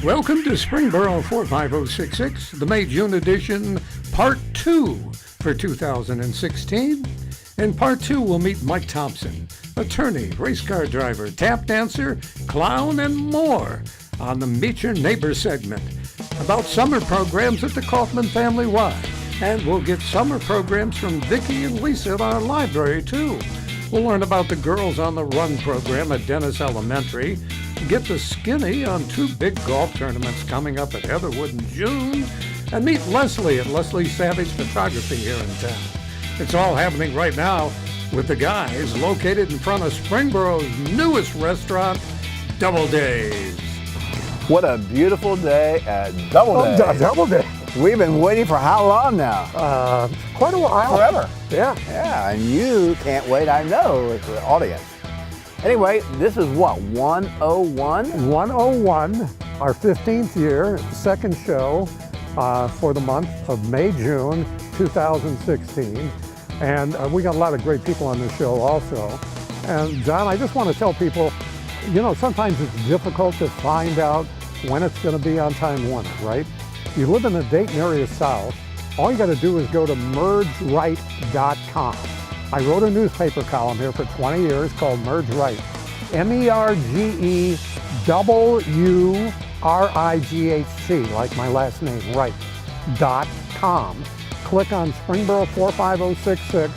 Welcome to Springboro 45066, the May-June edition, Part 2 for 2016. In Part 2, we'll meet Mike Thompson, attorney, race car driver, tap dancer, clown, and more on the Meet Your Neighbor segment about summer programs at the Coffman Family Y. And we'll get summer programs from Vicki and Lisa at our library, too. We'll learn about the Girls on the Run program at Dennis Elementary, get the skinny on 2 big golf tournaments coming up at Heatherwoode in June, and meet Leslie at Leslie Savage Photography here in town. It's all happening right now with the guys located in front of Springboro's newest restaurant, Doubleday's. What a beautiful day at Doubleday. Oh, Doubleday. We've been waiting for how long now? Quite a while. Forever. Yeah. Yeah, and you can't wait, I know, with the audience. Anyway, this is what, 101? 101, our 15th year, second show for the month of May, June 2016. And we got a lot of great people on this show also. And John, I just want to tell people, you know, sometimes it's difficult to find out when it's going to be on Time Warner, right? You live in the Dayton area south, all you got to do is go to mergeright.com. I wrote a newspaper column here for 20 years called Merge Right. MERGEWRIGHC, like my last name, right.com. Click on Springboro 45066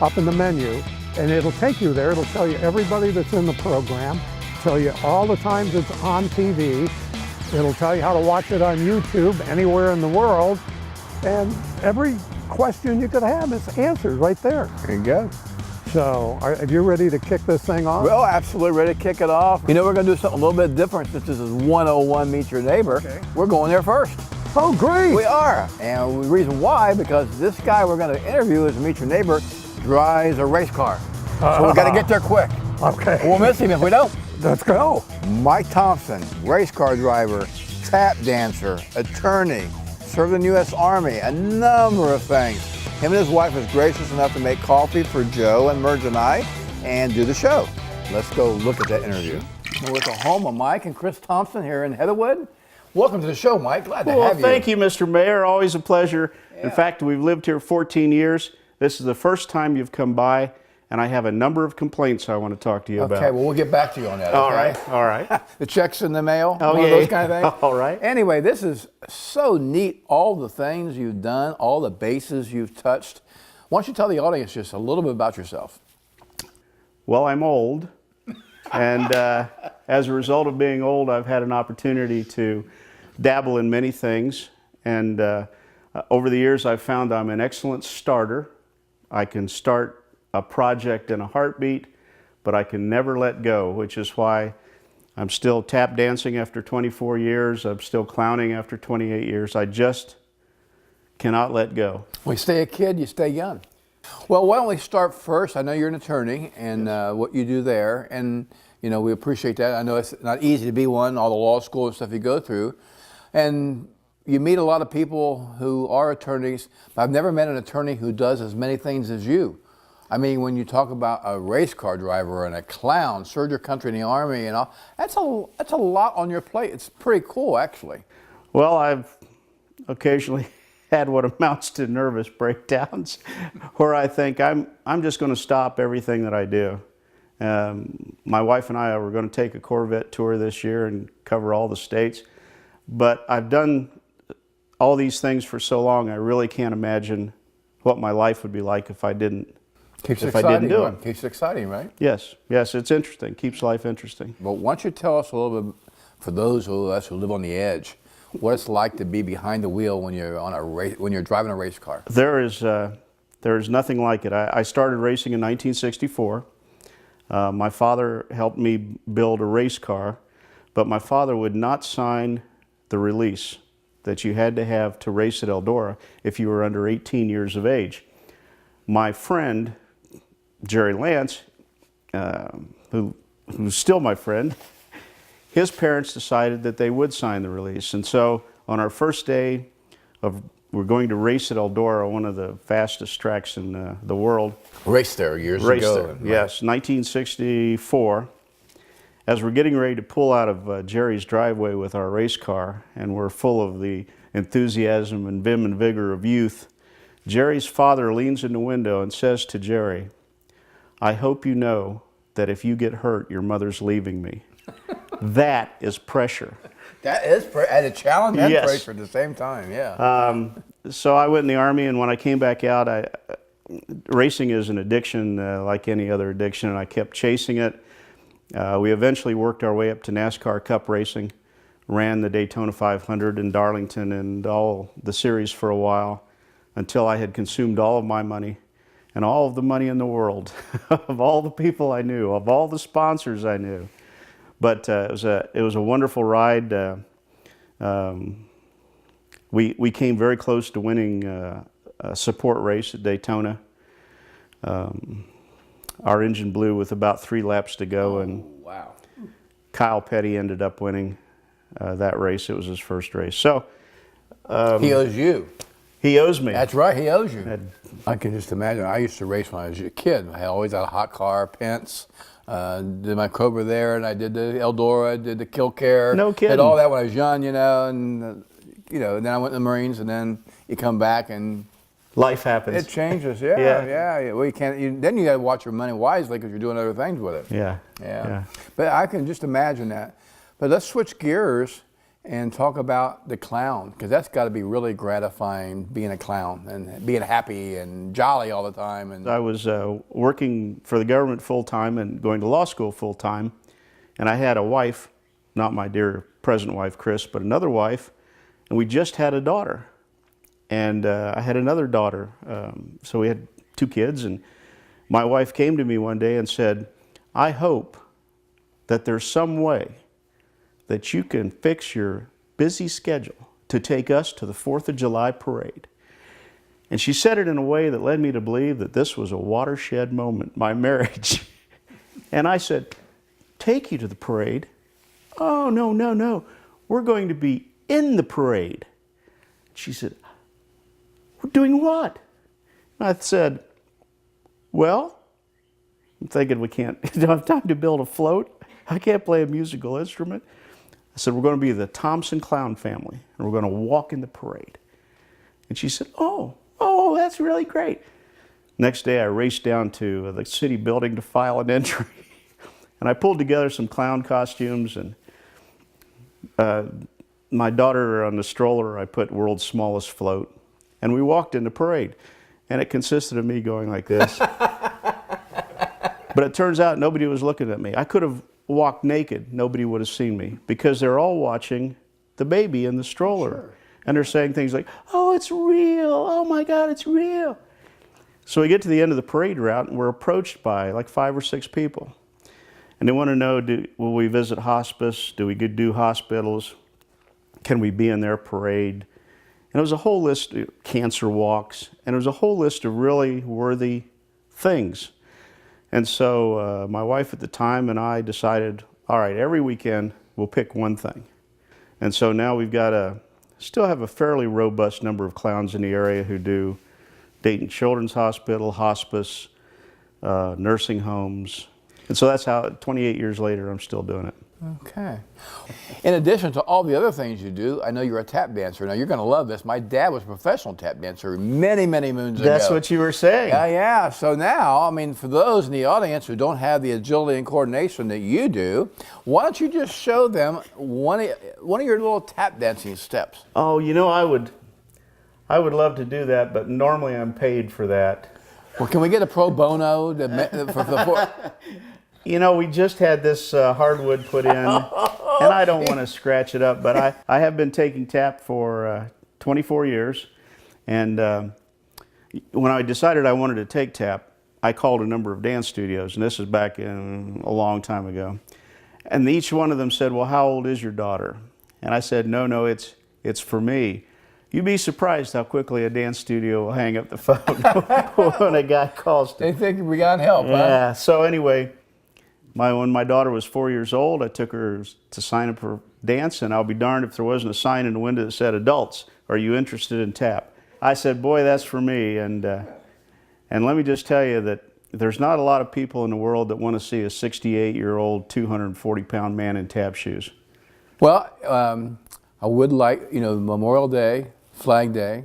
up in the menu, and it'll take you there. It'll tell you everybody that's in the program, tell you all the times it's on TV. It'll tell you how to watch it on YouTube anywhere in the world, and every question you could have is answered right there. There you go. So, are you ready to kick this thing off? Well, absolutely ready to kick it off. You know, we're going to do something a little bit different since this is 101 Meet Your Neighbor. Okay. We're going there first. Oh, great. We are. And the reason why, because this guy we're going to interview as Meet Your Neighbor drives a race car. So we've got to get there quick. Okay. We'll miss him if we don't. Let's go. Mike Thompson, race car driver, tap dancer, attorney, served in the U.S. Army, a number of things. Him and his wife was gracious enough to make coffee for Joe and Merge and I and do the show. Let's go look at that interview. We're at the home of Mike and Chris Thompson here in Heatherwoode. Welcome to the show, Mike. Glad to have you. Thank you, Mr. Mayor. Always a pleasure. Yeah. In fact, we've lived here 14 years. This is the first time you've come by, and I have a number of complaints I want to talk to you about. Okay, well, we'll get back to you on that. All okay? right, all right. The checks in the mail, Oh, one yeah, of those kind of things. all right. Anyway, this is so neat, all the things you've done, all the bases you've touched. Why don't you tell the audience just a little bit about yourself? Well, I'm old, and as a result of being old, I've had an opportunity to dabble in many things, and over the years I've found I'm an excellent starter. I can start a project in a heartbeat, but I can never let go, which is why I'm still tap dancing after 24 years. I'm still clowning after 28 years. I just cannot let go. Well, you stay a kid, you stay young. Well, why don't we start first? I know you're an attorney and what you do there, and you know we appreciate that. I know it's not easy to be one, all the law school and stuff you go through, and you meet a lot of people who are attorneys, but I've never met an attorney who does as many things as you. I mean, when you talk about a race car driver and a clown, served your country in the Army and all, that's a lot on your plate. It's pretty cool, actually. Well, I've occasionally had what amounts to nervous breakdowns where I think I'm just going to stop everything that I do. My wife and I were going to take a Corvette tour this year and cover all the states, but I've done all these things for so long, I really can't imagine what my life would be like if I didn't. Keeps if exciting, I didn't do it. Keeps it exciting, right? Yes, it's interesting. Keeps life interesting. But why don't you tell us a little bit, for those of us who live on the edge, what it's like to be behind the wheel when you're on a race, when you're driving a race car? There is nothing like it. I started racing in 1964. My father helped me build a race car, but my father would not sign the release that you had to have to race at Eldora if you were under 18 years of age. My friend, Jerry Lance, who's still my friend, his parents decided that they would sign the release. And so on our first day we're going to race at Eldora, one of the fastest tracks in the world. Raced there years ago. Raced there, yes, 1964. as we're getting ready to pull out of Jerry's driveway with our race car, and we're full of the enthusiasm and vim and vigor of youth, Jerry's father leans in the window and says to Jerry, "I hope you know that if you get hurt, your mother's leaving me." That is pressure. That is at a challenge and Yes. pressure at the same time, yeah. So I went in the Army, and when I came back out, racing is an addiction like any other addiction, and I kept chasing it. We eventually worked our way up to NASCAR Cup racing, ran the Daytona 500 in Darlington and all the series for a while until I had consumed all of my money and all of the money in the world, of all the people I knew, of all the sponsors I knew. But it was a wonderful ride. We came very close to winning a support race at Daytona. Our engine blew with about 3 laps to go, and Wow. Kyle Petty ended up winning that race. It was his first race. So He owes you. he owes me. That's right, he owes you. I can just imagine. I used to race when I was a kid. I always had a hot car, Pence. Did my Cobra there, and I did the Eldora, did the Killcare. No kidding. Did all that when I was young, and and then I went to the Marines, and then you come back and Life happens. it changes. Yeah. Yeah. Well, you can't. Then you got to watch your money wisely because you're doing other things with it. Yeah. But I can just imagine that. But let's switch gears and talk about the clown, because that's got to be really gratifying, being a clown and being happy and jolly all the time. And I was working for the government full-time and going to law school full-time, and I had a wife, not my dear present wife, Chris, but another wife, and we just had a daughter. And I had another daughter, so we had 2 kids, and my wife came to me one day and said, "I hope that there's some way that you can fix your busy schedule to take us to the 4th of July parade." And she said it in a way that led me to believe that this was a watershed moment, my marriage. And I said, "Take you to the parade? Oh, no. We're going to be in the parade." She said, "We're doing what?" I said, "Well, I'm thinking we don't have time to build a float. I can't play a musical instrument." I said, "We're going to be the Thompson Clown family, and we're going to walk in the parade." And she said, oh, that's really great. Next day, I raced down to the city building to file an entry. And I pulled together some clown costumes, and my daughter on the stroller, I put "World's Smallest Float." And we walked in the parade. And it consisted of me going like this. But it turns out nobody was looking at me. I could have walked naked, nobody would have seen me, because they're all watching the baby in the stroller. Sure. And they're saying things like, "Oh, it's real. Oh my God, it's real." So we get to the end of the parade route, and we're approached by like 5 or 6 people. And they want to know, will we visit hospice? Do we do hospitals? Can we be in their parade? And it was a whole list of cancer walks, and it was a whole list of really worthy things. And so my wife at the time and I decided, all right, every weekend we'll pick one thing. And so now we've got still have a fairly robust number of clowns in the area who do Dayton Children's Hospital, hospice, nursing homes. And so that's how, 28 years later, I'm still doing it. Okay. In addition to all the other things you do, I know you're a tap dancer. Now, you're going to love this. My dad was a professional tap dancer many, many moons ago. That's what you were saying. Yeah. So now, I mean, for those in the audience who don't have the agility and coordination that you do, why don't you just show them one of your little tap dancing steps? Oh, I would love to do that, but normally I'm paid for that. Well, can we get a pro bono for We just had this hardwood put in, and I don't want to scratch it up, but I have been taking tap for 24 years. And when I decided I wanted to take tap, I called a number of dance studios, and this is back in a long time ago. And each one of them said, "Well, how old is your daughter?" And I said, no, it's for me. You'd be surprised how quickly a dance studio will hang up the phone when a guy calls. They think we got help, huh? Yeah, so anyway, when my daughter was 4 years old, I took her to sign up for dance, and I'll be darned if there wasn't a sign in the window that said, "Adults, are you interested in tap?" I said, "Boy, that's for me." And let me just tell you that there's not a lot of people in the world that want to see a 68-year-old, 240-pound man in tap shoes. Well, I would like, Memorial Day, Flag Day,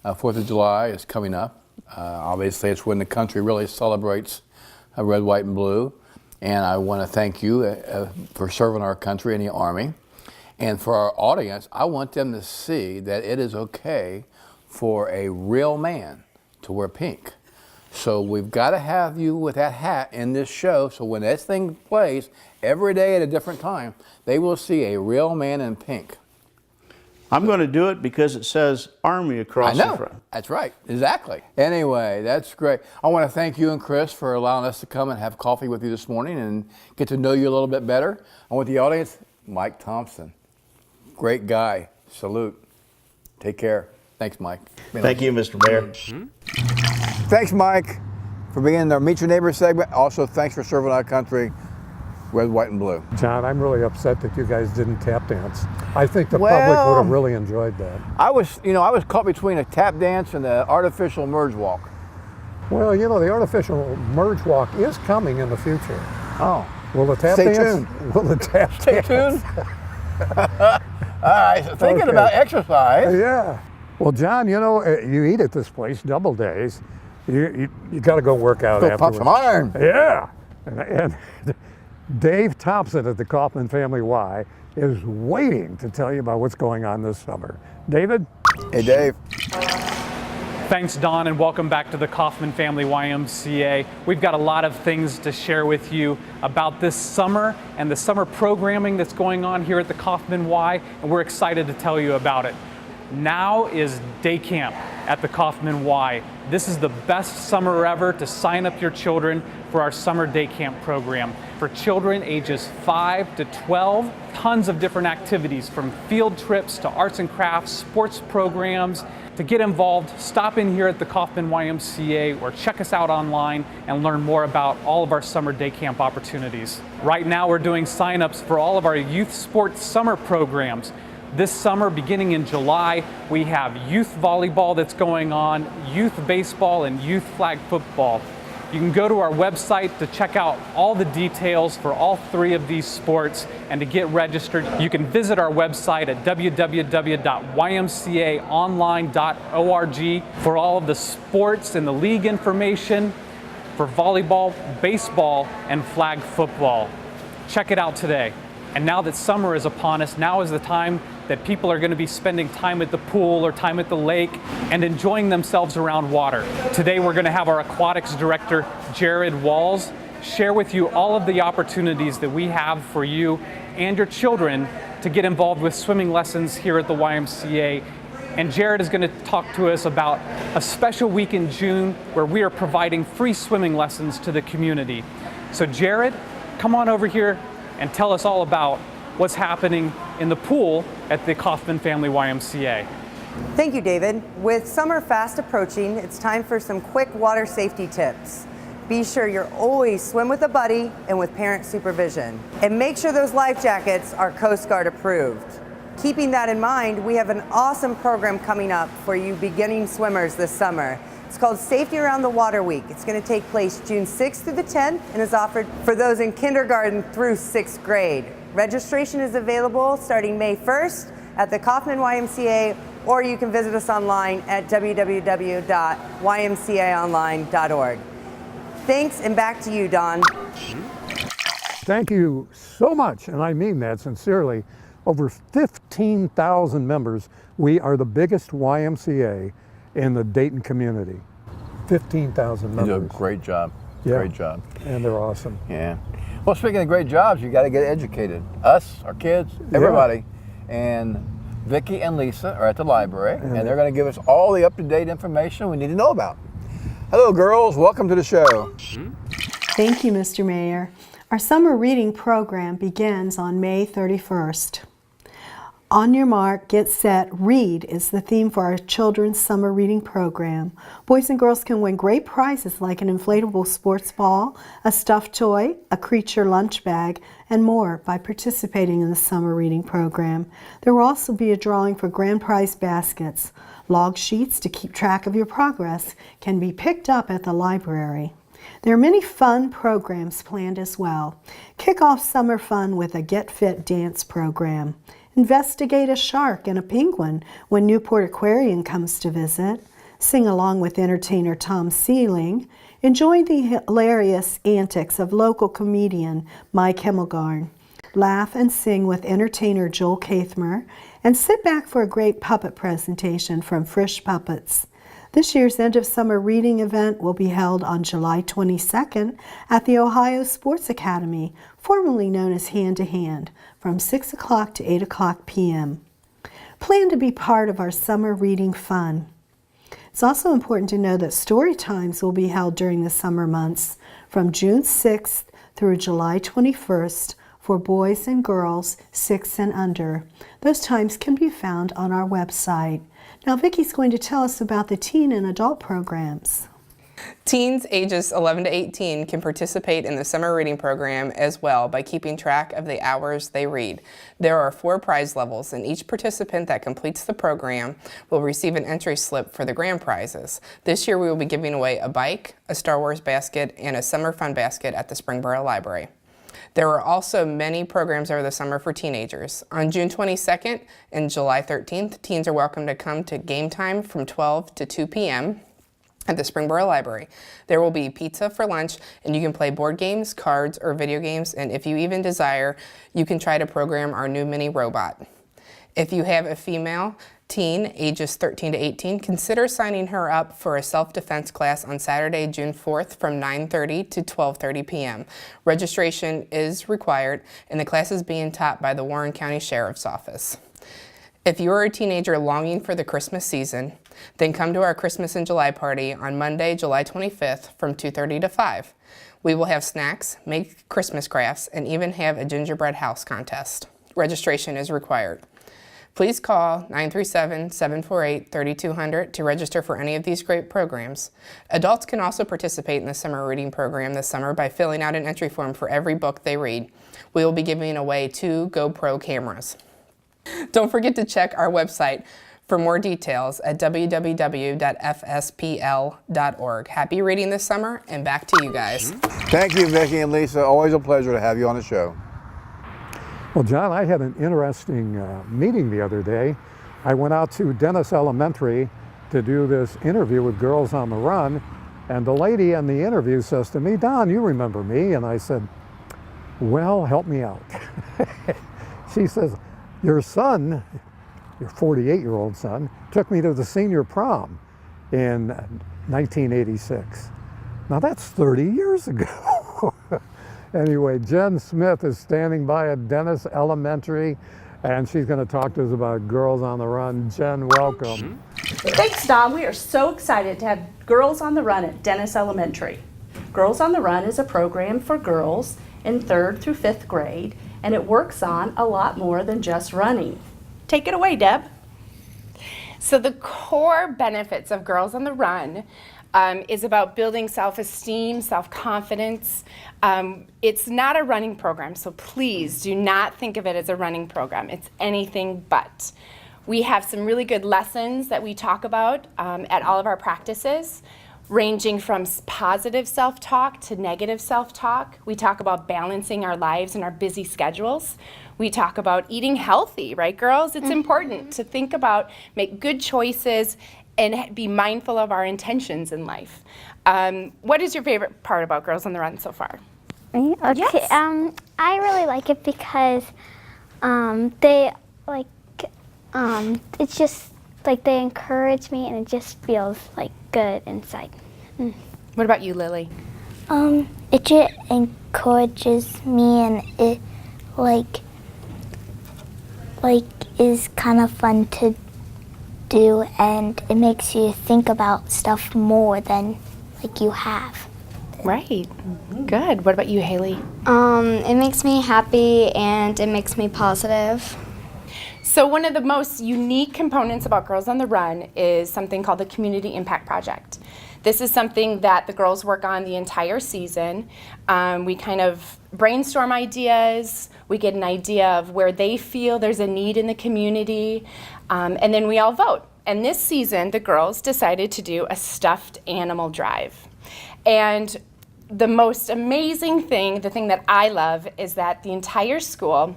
4th of July is coming up. Obviously, it's when the country really celebrates red, white, and blue. And I want to thank you for serving our country in the Army. And for our audience, I want them to see that it is okay for a real man to wear pink. So we've got to have you with that hat in this show, so when this thing plays every day at a different time, they will see a real man in pink. I'm going to do it because it says Army across the front. That's right, exactly. Anyway, that's great. I want to thank you and Chris for allowing us to come and have coffee with you this morning and get to know you a little bit better. I want the audience, Mike Thompson. Great guy. Salute. Take care. Thanks, Mike. Thank you, Mr. Mayor. Thanks, Mike, for being in our Meet Your Neighbor segment. Also, thanks for serving our country, red, white, and blue. John, I'm really upset that you guys didn't tap dance. I think the public would have really enjoyed that. I was caught between a tap dance and the artificial merge walk. Well, the artificial merge walk is coming in the future. Oh. Will the tap Stay dance? tuned. Will the tap Stay dance? tuned. All right, so thinking about exercise. Yeah. Well, John, you eat at this place double days. You got to go work out Go afterwards. pump some iron. Yeah. And Dave Thompson at the Coffman Family Y is waiting to tell you about what's going on this summer. David? Hey, Dave. Thanks, Don, and welcome back to the Coffman Family YMCA. We've got a lot of things to share with you about this summer and the summer programming that's going on here at the Coffman Y, and we're excited to tell you about it. Now is day camp at the Coffman Y. This is the best summer ever to sign up your children for our summer day camp program. For children ages 5 to 12, tons of different activities from field trips to arts and crafts, sports programs. To get involved, stop in here at the Coffman YMCA or check us out online and learn more about all of our summer day camp opportunities. Right now we're doing sign-ups for all of our youth sports summer programs. This summer, beginning in July, we have youth volleyball that's going on, youth baseball, and youth flag football. You can go to our website to check out all the details for all three of these sports and to get registered. You can visit our website at www.ymcaonline.org for all of the sports and the league information for volleyball, baseball, and flag football. Check it out today. And now that summer is upon us, now is the time that people are going to be spending time at the pool or time at the lake and enjoying themselves around water. Today we're going to have our aquatics director, Jared Walls, share with you all of the opportunities that we have for you and your children to get involved with swimming lessons here at the YMCA. And Jared is going to talk to us about a special week in June where we are providing free swimming lessons to the community. So Jared, come on over here and tell us all about what's happening in the pool at the Coffman Family YMCA. Thank you, David. With summer fast approaching, it's time for some quick water safety tips. Be sure you're always swim with a buddy and with parent supervision. And make sure those life jackets are Coast Guard approved. Keeping that in mind, we have an awesome program coming up for you beginning swimmers this summer. It's called Safety Around the Water Week. It's going to take place June 6th through the 10th and is offered for those in kindergarten through 6th grade. Registration is available starting May 1st at the Coffman YMCA, or you can visit us online at www.ymcaonline.org. Thanks, and back to you, Don. Thank you so much, and I mean that sincerely. Over 15,000 members. We are the biggest YMCA in the Dayton community. 15,000 members. You do a great job. Yeah. Great job. And they're awesome. Yeah. Well, speaking of great jobs, you got to get educated. Us, our kids, everybody. Yeah. And Vicki and Lisa are at the library, and they're going to give us all the up-to-date information we need to know about. Hello, girls. Welcome to the show. Thank you, Mr. Mayor. Our summer reading program begins on May 31st. On your mark, get set, read is the theme for our children's summer reading program. Boys and girls can win great prizes like an inflatable sports ball, a stuffed toy, a creature lunch bag, and more by participating in the summer reading program. There will also be a drawing for grand prize baskets. Log sheets to keep track of your progress can be picked up at the library. There are many fun programs planned as well. Kick off summer fun with a Get Fit dance program. Investigate a shark and a penguin when Newport Aquarium comes to visit. Sing along with entertainer Tom Sealing. Enjoy the hilarious antics of local comedian Mike Himmelgarn. Laugh and sing with entertainer Joel Kathmer. And sit back for a great puppet presentation from Frisch Puppets. This year's end of summer reading event will be held on July 22nd at the Ohio Sports Academy, formerly known as Hand to Hand, from 6 o'clock to 8 o'clock p.m. Plan to be part of our summer reading fun. It's also important to know that story times will be held during the summer months from June 6th through July 21st for boys and girls 6 and under. Those times can be found on our website. Now Vicki's going to tell us about the teen and adult programs. Teens ages 11 to 18 can participate in the summer reading program as well by keeping track of the hours they read. There are 4 prize levels, and each participant that completes the program will receive an entry slip for the grand prizes. This year we will be giving away a bike, a Star Wars basket, and a summer fun basket at the Springboro Library. There are also many programs over the summer for teenagers. On June 22nd and July 13th, teens are welcome to come to game time from 12 to 2 p.m. at the Springboro Library. There will be pizza for lunch, and you can play board games, cards, or video games, and if you even desire, you can try to program our new mini robot. If you have a female teen ages 13 to 18, consider signing her up for a self-defense class on Saturday, June 4th from 9:30 to 12:30 p.m. Registration is required, and the class is being taught by the Warren County Sheriff's Office. If you are a teenager longing for the Christmas season, then come to our Christmas in July party on Monday, July 25th from 2:30 to 5. We will have snacks, make Christmas crafts, and even have a gingerbread house contest. Registration is required. Please call 937-748-3200 to register for any of these great programs. Adults can also participate in the summer reading program this summer by filling out an entry form for every book they read. We will be giving away 2 GoPro cameras. Don't forget to check our website for more details at www.fspl.org. Happy reading this summer, and back to you guys. Thank you, Vicki and Lisa. Always a pleasure to have you on the show. Well, John, I had an interesting meeting the other day. I went out to Dennis Elementary to do this interview with Girls on the Run, and the lady in the interview says to me, "Don, you remember me?" And I said, "Well, help me out." She says, "Your son, your 48-year-old son, took me to the senior prom in 1986. Now that's 30 years ago. Anyway, Jen Smith is standing by at Dennis Elementary, and she's going to talk to us about Girls on the Run. Jen, welcome. Thanks, Don. We are so excited to have Girls on the Run at Dennis Elementary. Girls on the Run is a program for girls in 3rd through 5th grade, and it works on a lot more than just running. Take it away, Deb. So the core benefits of Girls on the Run is about building self-esteem, self-confidence. It's not a running program, so please do not think of it as a running program. It's anything but. We have some really good lessons that we talk about at all of our practices, ranging from positive self-talk to negative self-talk. We talk about balancing our lives and our busy schedules. We talk about eating healthy, right, girls? It's important to think about, make good choices, and be mindful of our intentions in life. What is your favorite part about Girls on the Run so far? Me? Okay. Yes. I really like it because they like it's just like they encourage me, and it just feels like good inside. What about you, Lily? It just encourages me, and it like is kind of fun to do, and it makes you think about stuff more than like you have. Right. Good. What about you, Haley? It makes me happy, and it makes me positive. So one of the most unique components about Girls on the Run is something called the Community Impact Project. This is something that the girls work on the entire season. We kind of brainstorm ideas, we get an idea of where they feel there's a need in the community, and then we all vote. And this season, the girls decided to do a stuffed animal drive. And the most amazing thing, the thing that I love, is that the entire school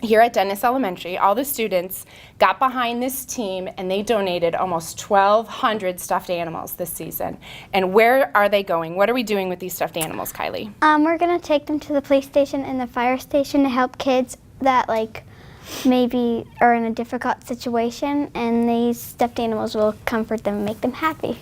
here at Dennis Elementary, all the students got behind this team and they donated almost 1,200 stuffed animals this season. And where are they going? What are we doing with these stuffed animals, Kylie? We're gonna take them to the police station and the fire station to help kids that like maybe are in a difficult situation, and these stuffed animals will comfort them and make them happy.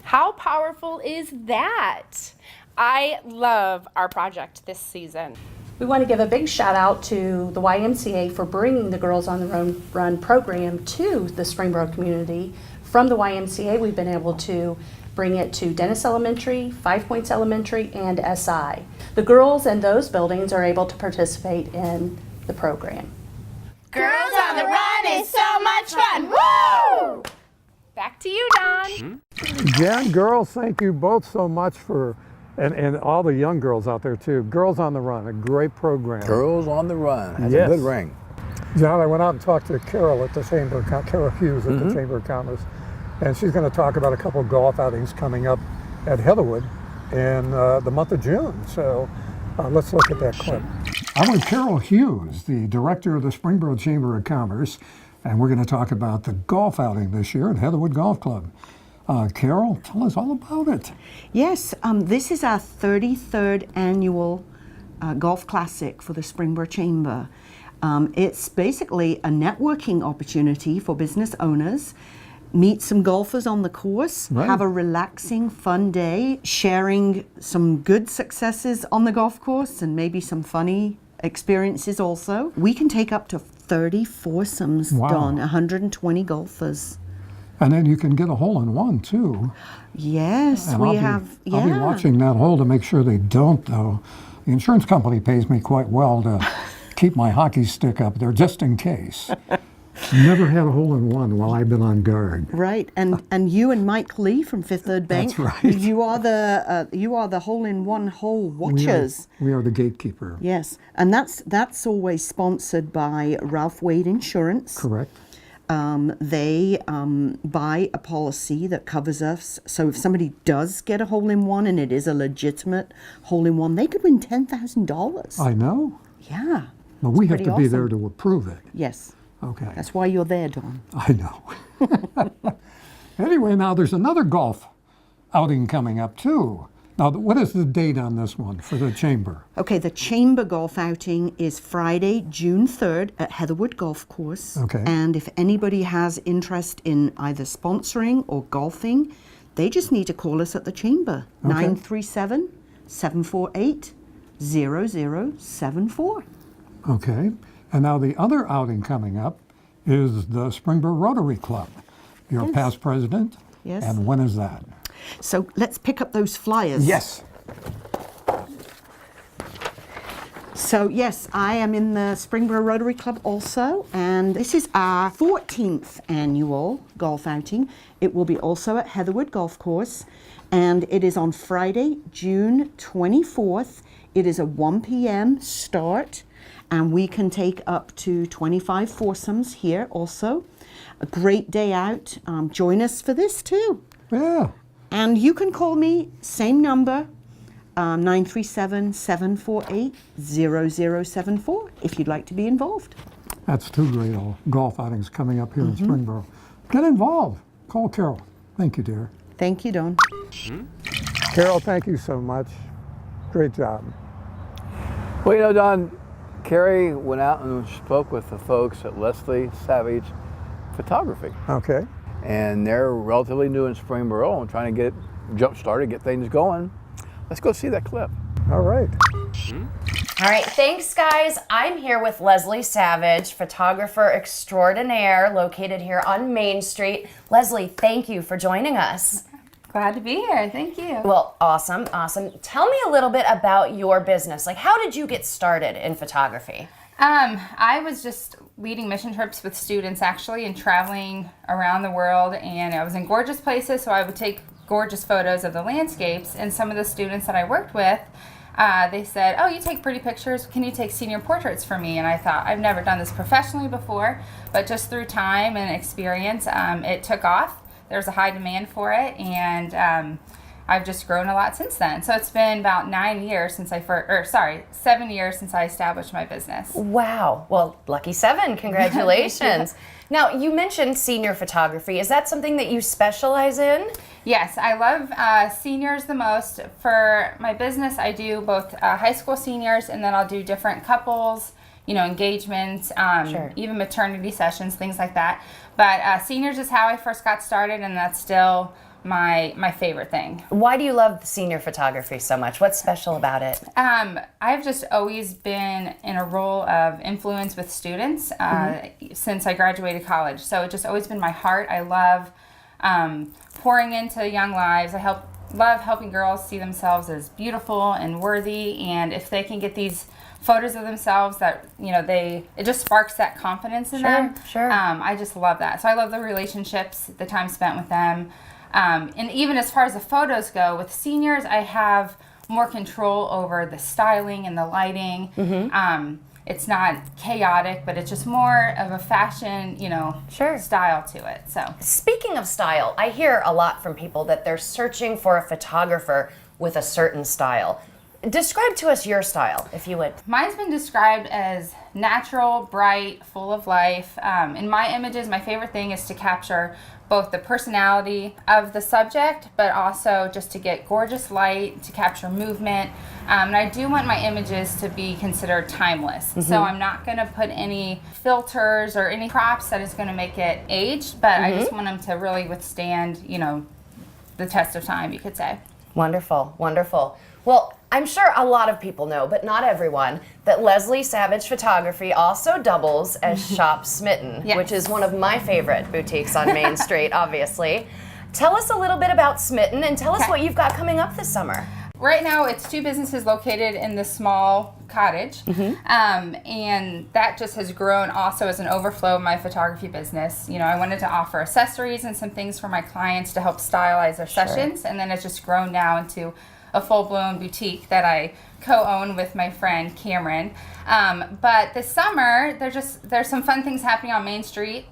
How powerful is that? I love our project this season. We want to give a big shout out to the YMCA for bringing the Girls on the Run program to the Springboro community. From the YMCA, we've been able to bring it to Dennis Elementary, 5 Points Elementary, and SI. The girls in those buildings are able to participate in the program. Girls on the Run is so much fun. Woo! Back to you, Don. Jen, girls, thank you both so much for, and all the young girls out there too. Girls on the Run, a great program. Girls on the Run. That's Yes. a good ring. John, I went out and talked to Carol at the Chamber, Carol Hughes at the Chamber of Commerce, and she's going to talk about a couple of golf outings coming up at Heatherwood in the month of June. So let's look at that clip. I'm with Carol Hughes, the director of the Springboro Chamber of Commerce, and we're going to talk about the golf outing this year at Heatherwood Golf Club. Carol, tell us all about it. Yes, this is our 33rd annual golf classic for the Springboro Chamber. It's basically a networking opportunity for business owners. Meet some golfers on the course, Right. have a relaxing, fun day, sharing some good successes on the golf course and maybe some funny experiences also. We can take up to 30 foursomes, Wow. Don, 120 golfers. And then you can get a hole-in-one too. Yes, And we have, I'll be watching that hole to make sure they don't, though. The insurance company pays me quite well to keep my hockey stick up there just in case. Never had a hole-in-one while I've been on guard. Right, and you and Mike Lee from Fifth Third Bank. That's right. You are the hole-in-one hole watchers. We are the gatekeeper. Yes, and that's always sponsored by Ralph Wade Insurance. Correct. They buy a policy that covers us. So if somebody does get a hole-in-one and it is a legitimate hole-in-one, they could win $10,000. I know. Yeah. But we have pretty to be there awesome. to approve it. Yes. Okay. That's why you're there, Don. I know. Anyway, now there's another golf outing coming up too. Now, what is the date on this one for the Chamber? Okay, the Chamber Golf outing is Friday, June 3rd at Heatherwood Golf Course. Okay. And if anybody has interest in either sponsoring or golfing, they just need to call us at the Chamber, Okay. 937-748-0074. Okay. And now the other outing coming up is the Springboro Rotary Club. You're Yes. past president. Yes. And when is that? So let's pick up those flyers. Yes. So yes, I am in the Springboro Rotary Club also, and this is our 14th annual golf outing. It will be also at Heatherwood Golf Course, and it is on Friday, June 24th. It is a 1 p.m. start, and we can take up to 25 foursomes here also. A great day out. Join us for this too. Yeah. And you can call me, same number, 937-748-0074 if you'd like to be involved. That's two great golf outings coming up here in Springboro. Get involved. Call Carol. Thank you, dear. Thank you, Don. Carol, thank you so much. Great job. Well, you know, Don, Carrie went out and spoke with the folks at Leslie Savage Photography. Okay. And they're relatively new in Springboro and trying to get it jump-started, get things going. Let's go see that clip. All right. All right, thanks guys. I'm here with Leslie Savage, photographer extraordinaire, located here on Main Street. Leslie, thank you for joining us. Glad to be here, thank you. Well, awesome. Tell me a little bit about your business. Like, how did you get started in photography? I was just leading mission trips with students actually and traveling around the world, and I was in gorgeous places, so I would take gorgeous photos of the landscapes. And some of the students that I worked with, they said, oh, you take pretty pictures, can you take senior portraits for me? And I thought, I've never done this professionally before, but just through time and experience, it took off. There was a high demand for it, and I've just grown a lot since then. So it's been about 7 years since I established my business. Wow. Well, lucky 7. Congratulations. Now, you mentioned senior photography. Is that something that you specialize in? Yes, I love seniors the most. For my business, I do both high school seniors, and then I'll do different couples, engagements, even maternity sessions, things like that. But seniors is how I first got started, and that's still my favorite thing. Why do you love senior photography so much? What's special about it? I've just always been in a role of influence with students since I graduated college. So it's just always been my heart. I love pouring into young lives. I love helping girls see themselves as beautiful and worthy, and if they can get these photos of themselves that it just sparks that confidence in them. Sure. I just love that. So I love the relationships, the time spent with them. And even as far as the photos go, with seniors, I have more control over the styling and the lighting. It's not chaotic, but it's just more of a fashion, style to it. So, speaking of style, I hear a lot from people that they're searching for a photographer with a certain style. Describe to us your style, if you would. Mine's been described as natural, bright, full of life. In my images, my favorite thing is to capture both the personality of the subject, but also just to get gorgeous light, to capture movement. And I do want my images to be considered timeless. So I'm not gonna put any filters or any props that is gonna make it aged, but I just want them to really withstand, the test of time, you could say. Wonderful, wonderful. Well, I'm sure a lot of people know, but not everyone, that Leslie Savage Photography also doubles as Shop Smitten, which is one of my favorite boutiques on Main Street, obviously. Tell us a little bit about Smitten and tell us what you've got coming up this summer. Right now, it's 2 businesses located in this small cottage, and that just has grown also as an overflow of my photography business. I wanted to offer accessories and some things for my clients to help stylize their sessions, and then it's just grown now into a full-blown boutique that I co-own with my friend Cameron. But this summer, there's some fun things happening on Main Street.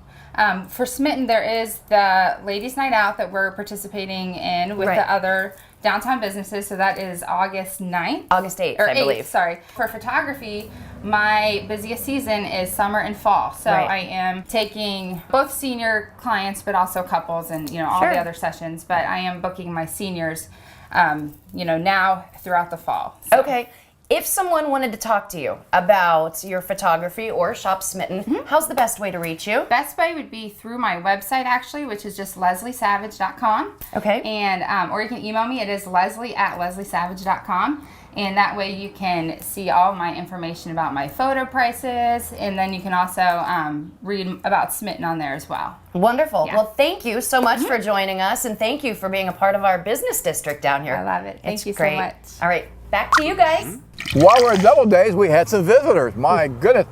For Smitten, there is the Ladies' Night Out that we're participating in with the other downtown businesses. So that is August 9th. August 8th, or I believe. 8th, sorry. For photography, my busiest season is summer and fall. So I am taking both senior clients, but also couples and all the other sessions. But I am booking my seniors now throughout the fall. So. Okay. If someone wanted to talk to you about your photography or Shop Smitten, how's the best way to reach you? Best way would be through my website, actually, which is just lesliesavage.com. Okay. And or you can email me. It is leslie@lesliesavage.com. And that way you can see all my information about my photo prices, and then you can also read about Smitten on there as well. Wonderful. Yeah. Well, thank you so much for joining us, and thank you for being a part of our business district down here. I love it. Thank you great. so much. All right, back to you guys. While we're at Double Days, we had some visitors. My goodness.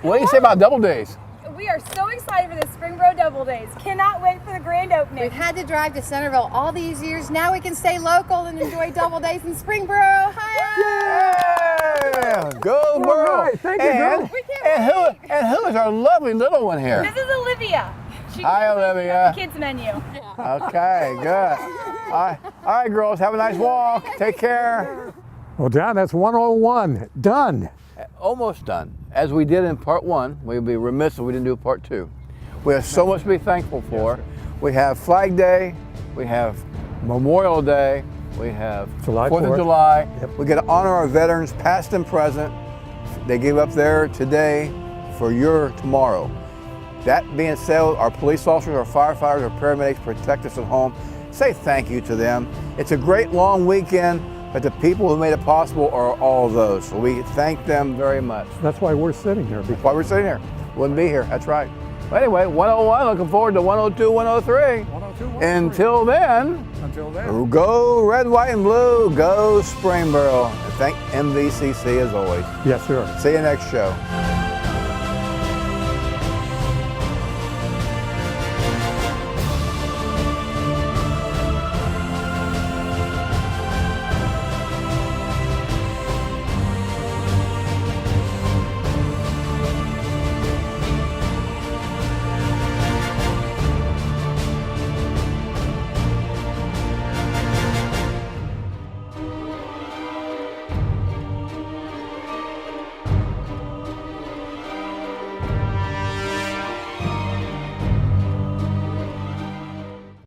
What do you say about Double Days? We are so excited for the Springboro Double Days. Cannot wait for the grand opening. We've had to drive to Centerville all these years. Now we can stay local and enjoy Double Days in Springboro, Ohio. Yeah! Go, Borough! Right. Thank you, girl. And who is our lovely little one here? This is Olivia. Hi, Olivia. The kids menu. Okay, good. All right, girls, have a nice walk. Take care. Well, John, that's 101. Done. Almost done. As we did in part 1, we'd be remiss if we didn't do part 2. We have so much to be thankful for. We have Flag Day, we have Memorial Day, we have July 4th of July. We got to honor our veterans, past and present. They gave up their today for your tomorrow. That being said, our police officers, our firefighters, our paramedics protect us at home. Say thank you to them. It's a great long weekend, but the people who made it possible are all of those. So we thank them very much. That's why we're sitting here. That's why we're sitting here. Wouldn't be here, that's right. Well, anyway, 101, looking forward to 102, 103. 102, 103. Until then, go red, white, and blue, go Springboro. And thank MVCC as always. Yes, sir. See you next show.